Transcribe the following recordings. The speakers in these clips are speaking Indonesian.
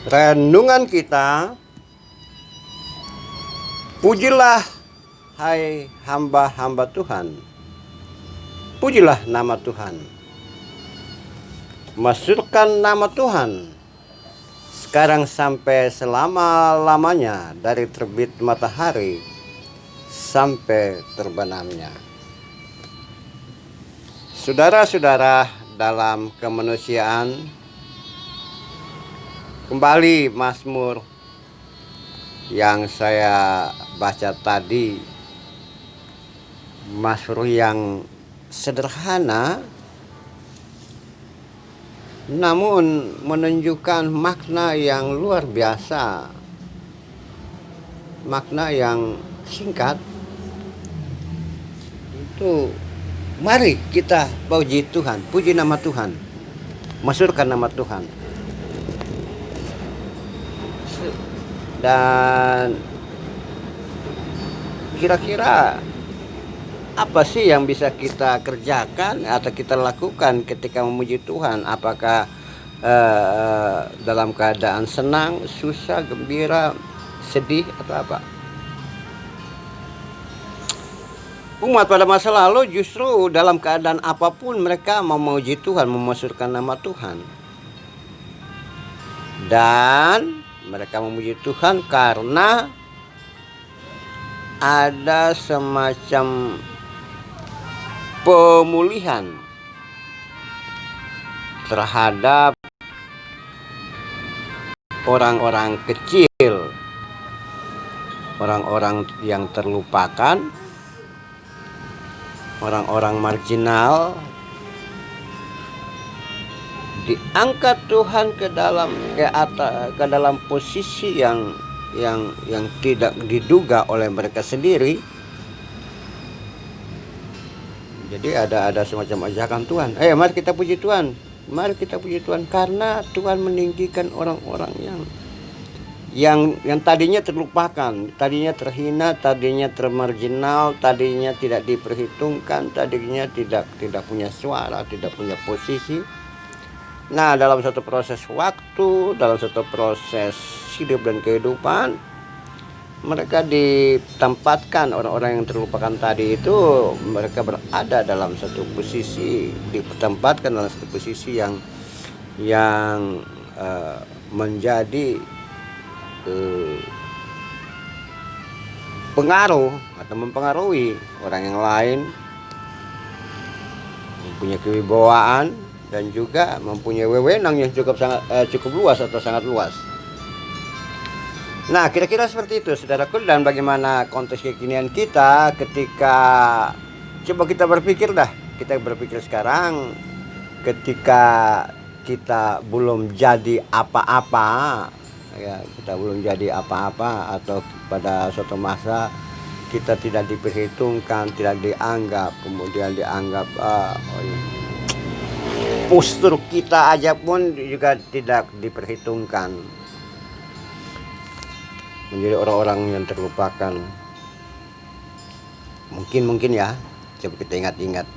Renungan kita, pujilah hai hamba-hamba Tuhan, pujilah nama Tuhan, masyurkan nama Tuhan, sekarang sampai selama-lamanya, dari terbit matahari sampai terbenamnya. Saudara-saudara dalam kemanusiaan, kembali Mazmur yang saya baca tadi, Mazmur yang sederhana namun menunjukkan makna yang luar biasa, makna yang singkat. Itu mari kita puji Tuhan, puji nama Tuhan, masyurkan nama Tuhan. Dan kira-kira apa sih yang bisa kita kerjakan atau kita lakukan ketika memuji Tuhan? Apakah dalam keadaan senang, susah, gembira, sedih, atau apa? Umat pada masa lalu justru dalam keadaan apapun mereka memuji Tuhan, memasyurkan nama Tuhan. Dan mereka memuji Tuhan karena ada semacam pemulihan terhadap orang-orang kecil, orang-orang yang terlupakan, orang-orang marginal, diangkat Tuhan ke dalam posisi yang tidak diduga oleh mereka sendiri. Jadi ada semacam ajakan Tuhan, mari kita puji Tuhan, mari kita puji Tuhan, karena Tuhan meninggikan orang-orang yang tadinya terlupakan, tadinya terhina, tadinya termarginal, tadinya tidak diperhitungkan, tadinya tidak punya suara, tidak punya posisi. Nah, dalam satu proses waktu, dalam satu proses hidup dan kehidupan, mereka ditempatkan, orang-orang yang terlupakan tadi itu, mereka berada dalam satu posisi, ditempatkan dalam satu posisi yang menjadi pengaruh atau mempengaruhi orang yang lain, mempunyai kewibawaan, dan juga mempunyai wewenang yang cukup luas atau sangat luas. Nah, kira-kira seperti itu, saudaraku. Dan bagaimana konteks kekinian kita ketika, coba kita berpikir sekarang, ketika kita belum jadi apa-apa, ya, kita belum jadi apa-apa, atau pada suatu masa kita tidak diperhitungkan, tidak dianggap, kemudian dianggap postur kita aja pun juga tidak diperhitungkan, menjadi orang-orang yang terlupakan. Mungkin ya, coba kita ingat-ingat.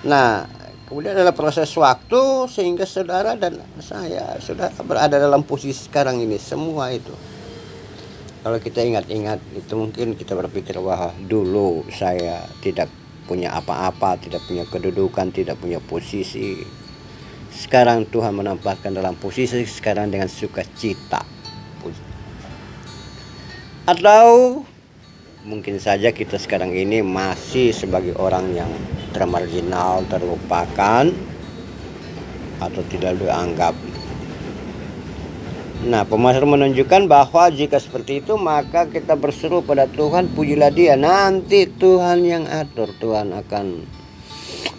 Nah, kemudian adalah proses waktu sehingga saudara dan saudara berada dalam posisi sekarang ini. Semua itu, kalau kita ingat-ingat, itu mungkin kita berpikir, wah, dulu saya tidak punya apa-apa, tidak punya kedudukan, tidak punya posisi. Sekarang Tuhan menempatkan dalam posisi sekarang dengan sukacita. Atau mungkin saja kita sekarang ini masih sebagai orang yang termarginal, terlupakan, atau tidak dianggap. Nah, pemazmur menunjukkan bahwa jika seperti itu, maka kita berseru pada Tuhan, pujilah Dia. Nanti Tuhan yang atur, Tuhan akan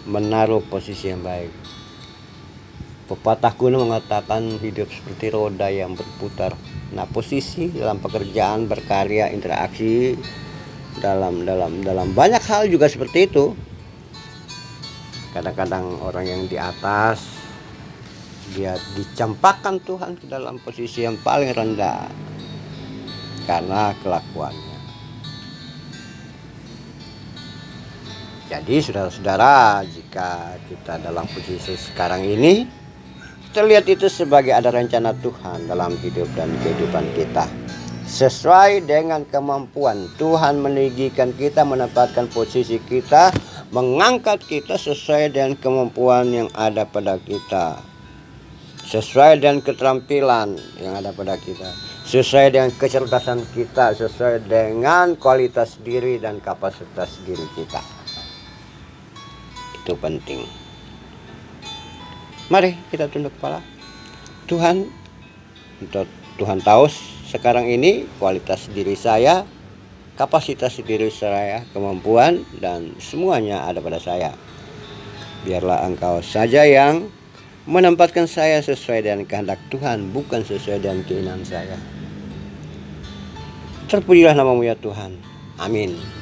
menaruh posisi yang baik. Pepatah kuno mengatakan hidup seperti roda yang berputar. Nah, posisi dalam pekerjaan, berkarya, interaksi dalam banyak hal juga seperti itu. Kadang-kadang orang yang di atas, dia dicampakkan Tuhan ke dalam posisi yang paling rendah karena kelakuannya. Jadi saudara-saudara, jika kita dalam posisi sekarang ini, Kita lihat itu sebagai ada rencana Tuhan dalam hidup dan kehidupan kita. Sesuai dengan kemampuan Tuhan meninggikan kita, menempatkan posisi kita, mengangkat kita sesuai dengan kemampuan yang ada pada kita, sesuai dengan keterampilan yang ada pada kita, sesuai dengan kecerdasan kita, sesuai dengan kualitas diri dan kapasitas diri kita. Itu penting. Mari kita tunduk kepala. Tuhan tahu sekarang ini kualitas diri saya, kapasitas diri saya, kemampuan, dan semuanya ada pada saya. Biarlah Engkau saja yang menempatkan saya sesuai dengan kehendak Tuhan, bukan sesuai dengan keinginan saya. Terpujilah namamu ya Tuhan. Amin.